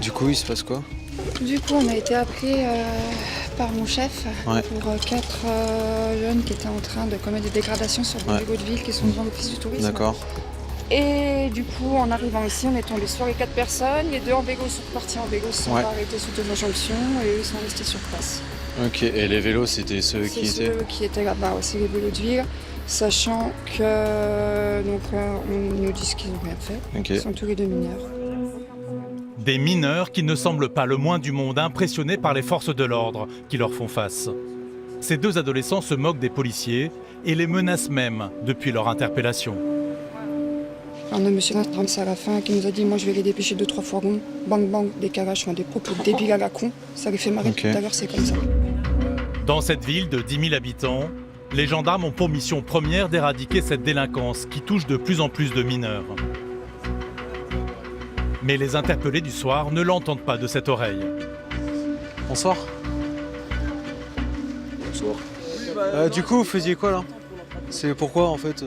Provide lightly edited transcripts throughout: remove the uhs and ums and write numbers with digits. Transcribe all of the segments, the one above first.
Du coup, il se passe quoi? Du coup, on a été appelé par mon chef Ouais. pour 4 jeunes qui étaient en train de commettre des dégradations sur des vélos de ville qui sont devant l'office du tourisme. D'accord. Et du coup, en arrivant ici, on est tombé sur les 4 personnes. Les 2 en vélo sont partis en vélo, se sont arrêtés sous deux injonctions et eux sont restés sur place. Ok, et les vélos, c'était ceux C'est qui étaient... ceux qui étaient là-bas, c'est les vélos de ville, sachant que on nous dit qu'ils n'ont rien fait. Ok. Ils sont tous les 2 mineurs. Des mineurs qui ne semblent pas le moins du monde impressionnés par les forces de l'ordre qui leur font face. Ces 2 adolescents se moquent des policiers et les menacent même depuis leur interpellation. On a monsieur l'inspection à la fin qui nous a dit « Moi, je vais les dépêcher 2-3 fois rond. Bang, bang, décalage, des propos débiles à la con. » Ça les fait marrer tout à l'heure, c'est comme ça. Dans cette ville de 10 000 habitants, les gendarmes ont pour mission première d'éradiquer cette délinquance qui touche de plus en plus de mineurs. Mais les interpellés du soir ne l'entendent pas de cette oreille. Bonsoir. Bonsoir. Du coup, vous faisiez quoi là? C'est pourquoi en fait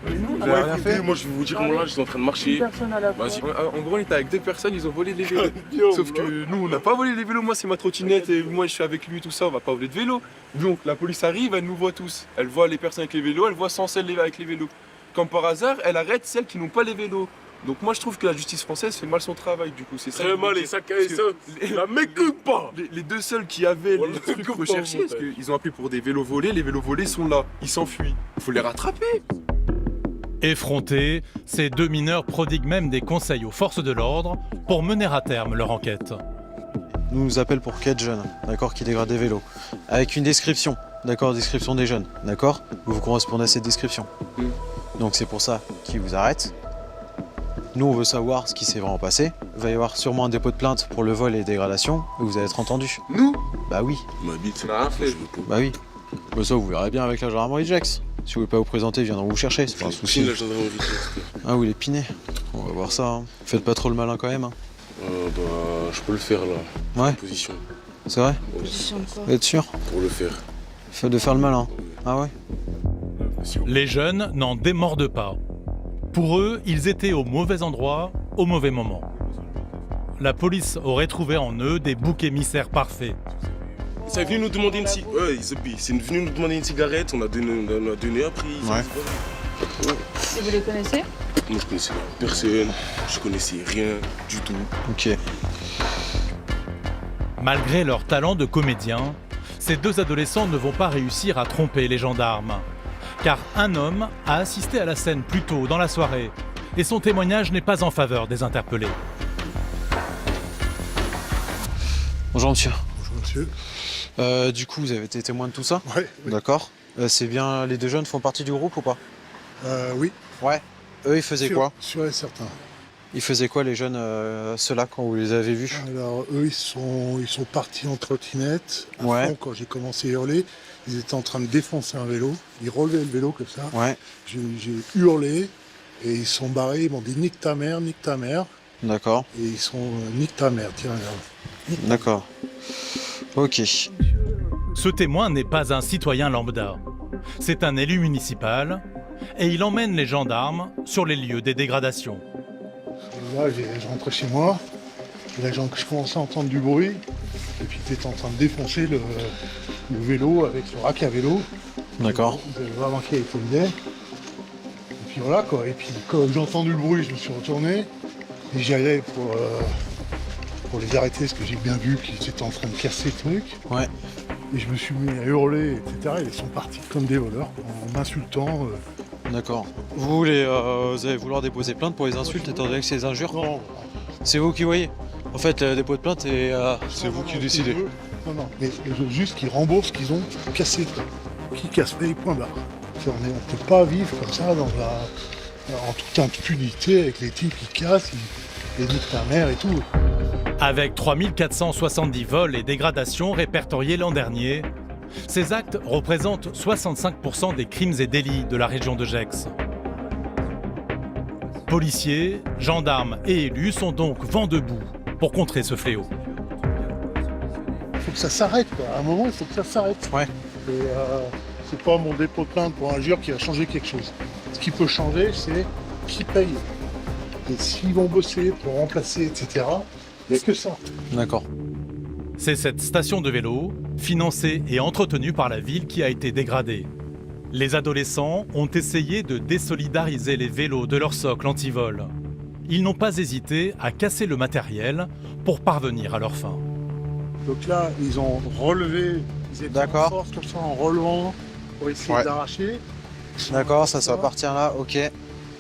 Vous avez rien fait? Moi je vais vous dire comment là, je suis en train de marcher. Vas-y. En gros, on était avec 2 personnes, ils ont volé les vélos. Sauf que nous, on n'a pas volé les vélos. Moi, c'est ma trottinette et moi, je suis avec lui, tout ça. On va pas voler de vélo. Donc, la police arrive, elle nous voit tous. Elle voit les personnes avec les vélos, elle voit sans celles avec les vélos. Comme par hasard, elle arrête celles qui n'ont pas les vélos. Donc moi je trouve que la justice française fait mal son travail du coup, c'est ça. Très mal et ça, la m'écoute pas. Les 2 seuls qui avaient les trucs recherchés, parce qu'ils ont appelé pour des vélos volés, les vélos volés sont là, ils s'enfuient. Il faut les rattraper. Effrontés, ces 2 mineurs prodiguent même des conseils aux forces de l'ordre pour mener à terme leur enquête. Nous nous appelle pour 4 jeunes, d'accord, qui dégradent des vélos. Avec une description, d'accord, description des jeunes, d'accord? Vous correspondez à cette description. Donc c'est pour ça qu'ils vous arrêtent. Nous, on veut savoir ce qui s'est vraiment passé. Il va y avoir sûrement un dépôt de plainte pour le vol et les dégradations, et vous allez être entendu. Nous? Bah oui. Ma bite, n'a rien fait. Bah oui. Bah ça, vous verrez bien avec la gendarmerie de Gex. Si vous voulez pas vous présenter, ils viendront vous chercher, c'est pas un souci. La gendarmerie de Gex. Ah oui, il est piné. On va voir ça. Hein. Faites pas trop le malin quand même. Hein. Bah, je peux le faire là. Ouais. Position. C'est vrai? Position de quoi? Vous êtes sûr? Pour le faire. Fait de faire le malin. Ah ouais? Les jeunes n'en démordent pas. Pour eux, ils étaient au mauvais endroit, au mauvais moment. La police aurait trouvé en eux des boucs émissaires parfaits. C'est venu nous demander une cigarette. Ouais, c'est venu nous demander une cigarette, on a donné un prix. Ouais. Et vous les connaissez? Moi je connaissais personne, je connaissais rien du tout. Ok. Malgré leur talent de comédien, ces 2 adolescents ne vont pas réussir à tromper les gendarmes. Car un homme a assisté à la scène plus tôt dans la soirée et son témoignage n'est pas en faveur des interpellés. Bonjour monsieur. Bonjour monsieur. Du coup, vous avez été témoin de tout ça? Ouais. Oui. D'accord. C'est bien, les 2 jeunes font partie du groupe ou pas? Oui. Ouais. Eux, ils faisaient quoi? Sûr et certain. Ils faisaient quoi les jeunes, ceux-là, quand vous les avez vus? Alors eux, ils sont partis en trottinette. À Ouais. fond, quand j'ai commencé à hurler, ils étaient en train de défoncer un vélo. Ils relevaient le vélo comme ça. Ouais. J'ai hurlé et ils sont barrés. Ils m'ont dit nique ta mère, nique ta mère. D'accord. Et ils sont nique ta mère, tiens regarde. D'accord. Ok. Ce témoin n'est pas un citoyen lambda. C'est un élu municipal et il emmène les gendarmes sur les lieux des dégradations. Et là, je rentrais chez moi. Et là, je commençais à entendre du bruit. Et puis ils étaient en train de défoncer le vélo avec le rack à vélo. D'accord. Vous allez vraiment qu'il était bidet. Et puis voilà quoi. Et puis quand j'ai entendu le bruit, je me suis retourné. Et j'y allais pour les arrêter parce que j'ai bien vu qu'ils étaient en train de casser le truc. Ouais. Et je me suis mis à hurler, etc. Et ils sont partis comme des voleurs, en m'insultant. D'accord. Vous allez vouloir déposer plainte pour les insultes étant donné que c'est des injures? Non, C'est vous qui voyez. En fait, le dépôt de plainte, c'est vous qui décidez. Non, non. Mais je veux juste qu'ils remboursent ce qu'ils ont cassé. Qui casse paye, point barre. On ne peut pas vivre comme ça en toute impunité avec les types qui cassent, ils niquent ta mère et tout. Avec 3470 vols et dégradations répertoriés l'an dernier, ces actes représentent 65% des crimes et délits de la région de Gex. Policiers, gendarmes et élus sont donc vent debout pour contrer ce fléau. Il faut que ça s'arrête, quoi. À un moment, il faut que ça s'arrête. Ouais. Et c'est pas mon dépôt de plainte pour injure qui va changer quelque chose. Ce qui peut changer, c'est qui paye. Et s'ils vont bosser pour remplacer, etc., il n'y a que ça. D'accord. C'est cette station de vélo, financée et entretenue par la ville, qui a été dégradée. Les adolescents ont essayé de désolidariser les vélos de leur socle anti-vol. Ils n'ont pas hésité à casser le matériel pour parvenir à leur fin. Donc là, ils ont relevé, ils étaient D'accord. en force comme ça, en relevant, pour essayer Ouais. d'arracher. D'accord, ça va partir là, ok.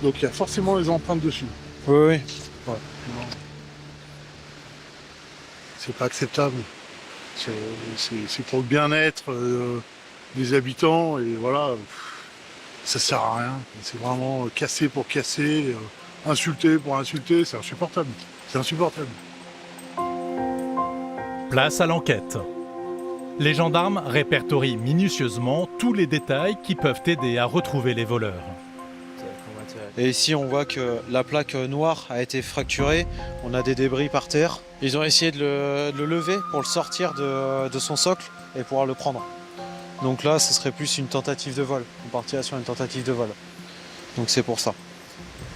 Donc il y a forcément les empreintes dessus. Oui, oui. Ouais. Non. C'est pas acceptable. C'est pour le bien-être des habitants et voilà, ça sert à rien. C'est vraiment casser pour casser, insulter pour insulter, c'est insupportable. C'est insupportable. Place à l'enquête. Les gendarmes répertorient minutieusement tous les détails qui peuvent aider à retrouver les voleurs. Et ici, on voit que la plaque noire a été fracturée. On a des débris par terre. Ils ont essayé de le lever pour le sortir de son socle et pouvoir le prendre. Donc là, ce serait plus une tentative de vol. On partirait sur une tentative de vol. Donc c'est pour ça.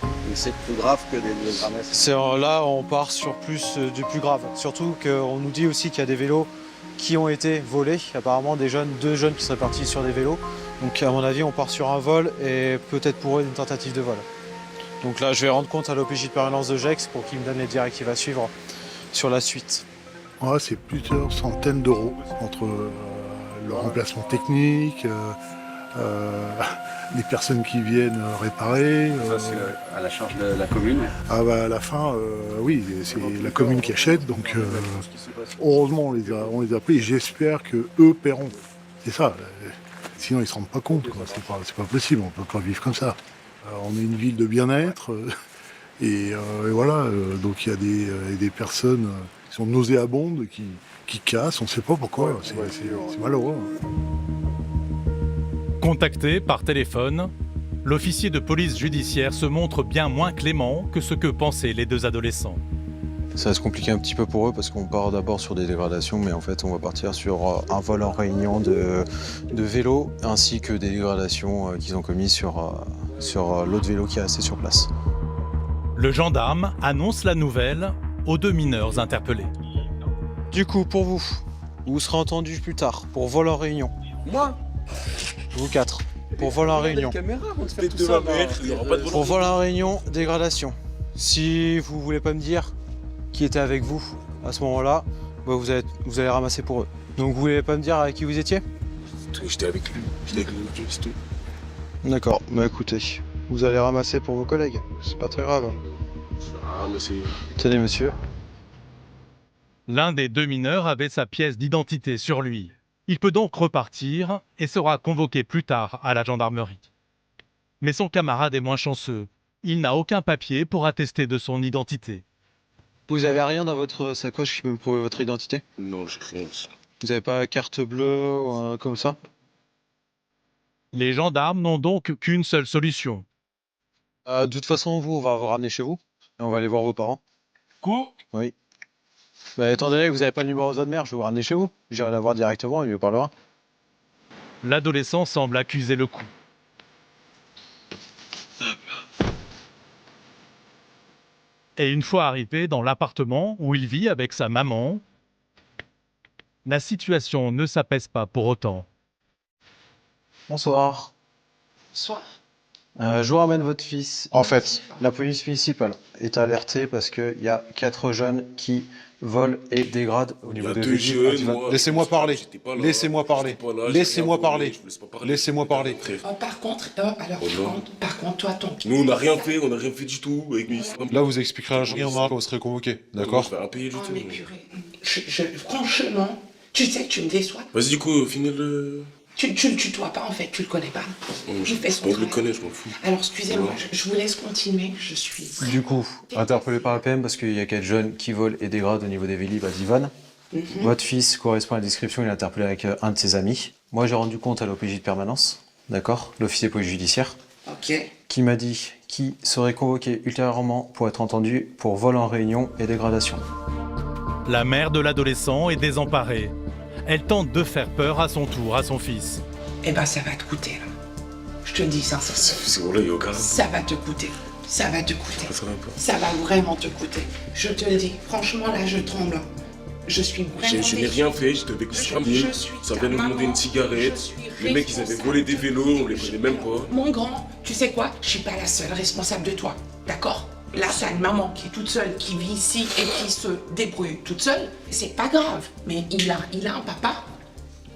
Mais c'est plus grave que des ramasses. Là, on part sur plus du plus grave. Surtout qu'on nous dit aussi qu'il y a des vélos qui ont été volés. Apparemment, deux jeunes qui seraient partis sur des vélos. Donc à mon avis, on part sur un vol et peut-être pour eux une tentative de vol. Donc là, je vais rendre compte à l'OPJ de permanence de Gex pour qu'il me donne les directives à suivre sur la suite. Ouais, c'est plusieurs centaines d'euros entre le remplacement technique, les personnes qui viennent réparer. Ça, c'est à la charge de la commune. Ah bah à la fin, oui, c'est la commune qui achète, donc heureusement on les a pris et j'espère que eux paieront. C'est ça. Sinon ils se rendent pas compte, quoi. C'est pas possible, on peut pas vivre comme ça. On est une ville de bien-être et voilà, donc il y a des personnes qui sont nauséabondes, qui cassent, on ne sait pas pourquoi, c'est malheureux. Contacté par téléphone, l'officier de police judiciaire se montre bien moins clément que ce que pensaient les deux adolescents. Ça va se compliquer un petit peu pour eux parce qu'on part d'abord sur des dégradations, mais en fait on va partir sur un vol en réunion de vélos ainsi que des dégradations qu'ils ont commises sur l'autre vélo qui est resté sur place. Le gendarme annonce la nouvelle aux deux mineurs interpellés. Du coup, pour vous, vous serez entendus plus tard pour vol en réunion. Moi, Vous quatre, pour vol en réunion. Pour vol en réunion, dégradation. Si vous voulez pas me dire qui était avec vous à ce moment-là, bah vous allez ramasser pour eux. Donc vous voulez pas me dire avec qui vous étiez? J'étais avec lui, c'est tout. D'accord, bah écoutez, vous allez ramasser pour vos collègues, c'est pas très grave. Ah, mais c'est... Tenez monsieur. L'un des deux mineurs avait sa pièce d'identité sur lui. Il peut donc repartir et sera convoqué plus tard à la gendarmerie. Mais son camarade est moins chanceux. Il n'a aucun papier pour attester de son identité. Vous avez rien dans votre sacoche qui peut me prouver votre identité? Non, j'ai rien. Vous avez pas carte bleue ou comme ça? Les gendarmes n'ont donc qu'une seule solution. De toute façon, on va vous ramener chez vous et on va aller voir vos parents. Quoi? Oui. Bah, étant donné que vous n'avez pas le numéro de votre mère, je vais vous ramener chez vous. J'irai la voir directement et lui parlera. L'adolescent semble accuser le coup. Et une fois arrivé dans l'appartement où il vit avec sa maman, la situation ne s'apaise pas pour autant. Bonsoir. Soit. Je vous ramène votre fils. En fait, la police municipale est alertée parce qu'il y a 4 jeunes qui volent et dégradent au niveau des véhicules. Laissez-moi parler. Laissez-moi parler. Laissez-moi parler. Laissez-moi parler. Par contre, toi, ton... Nous, on n'a rien fait du tout avec lui. Là, vous expliquerez à la gendarmerie quand vous serez convoqué, d'accord? On va pas payer du tout. mais purée, franchement, tu sais que tu me déçois. Vas-y, du coup, finis le... Tu le tutoies pas en fait, tu le connais pas. Je fais son le travail. connais, je m'en fous. Alors excusez-moi, je vous laisse continuer, je suis... Du coup, interpellé par la PM parce qu'il y a 4 jeunes qui volent et dégradent au niveau des Vélib à Divan. Votre fils correspond à la description, il est interpellé avec un de ses amis. Moi, j'ai rendu compte à l'OPJ de permanence, d'accord, l'officier de police judiciaire, Ok. qui m'a dit qu'il serait convoqué ultérieurement pour être entendu pour vol en réunion et dégradation. La mère de l'adolescent est désemparée. Elle tente de faire peur à son tour à son fils. Eh ben ça va te coûter là. Je te dis ça, C'est vrai, il y a aucun... ça va te coûter. Ça va te coûter. Ça va pas. Ça va vraiment te coûter. Je te le dis, franchement, là, je tremble. Je suis vraiment Je n'ai rien fait, je devais cramer. Ça vient nous demander une cigarette. Les mecs, ils avaient volé des vélos, on les connaît même pas. Mon grand, tu sais quoi? Je suis pas la seule responsable de toi, d'accord? Là, t'as une maman qui est toute seule, qui vit ici et qui se débrouille toute seule. C'est pas grave, mais il a un papa.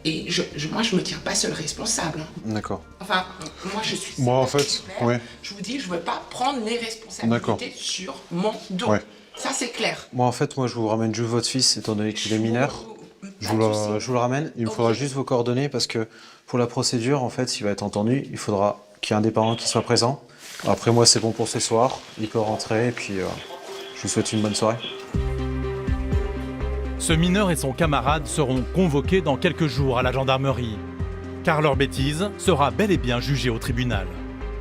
Et moi, je me tiens pas seule responsable. D'accord. Enfin, moi, je suis... Moi, en fait, clair. ouais. Je vous dis, je veux pas prendre les responsabilités sur mon dos. Ouais. Ça, c'est clair. Moi, en fait, je vous ramène juste votre fils, étant donné qu'il est mineur. Je vous le ramène. Il me faudra juste vos coordonnées parce que pour la procédure, en fait, s'il va être entendu, il faudra qu'il y ait un des parents qui soit présent. Après, moi, c'est bon pour ce soir. Il peut rentrer et puis je vous souhaite une bonne soirée. Ce mineur et son camarade seront convoqués dans quelques jours à la gendarmerie, car leur bêtise sera bel et bien jugée au tribunal.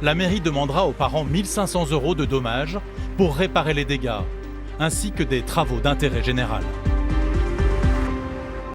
La mairie demandera aux parents 1 500 € de dommages pour réparer les dégâts, ainsi que des travaux d'intérêt général.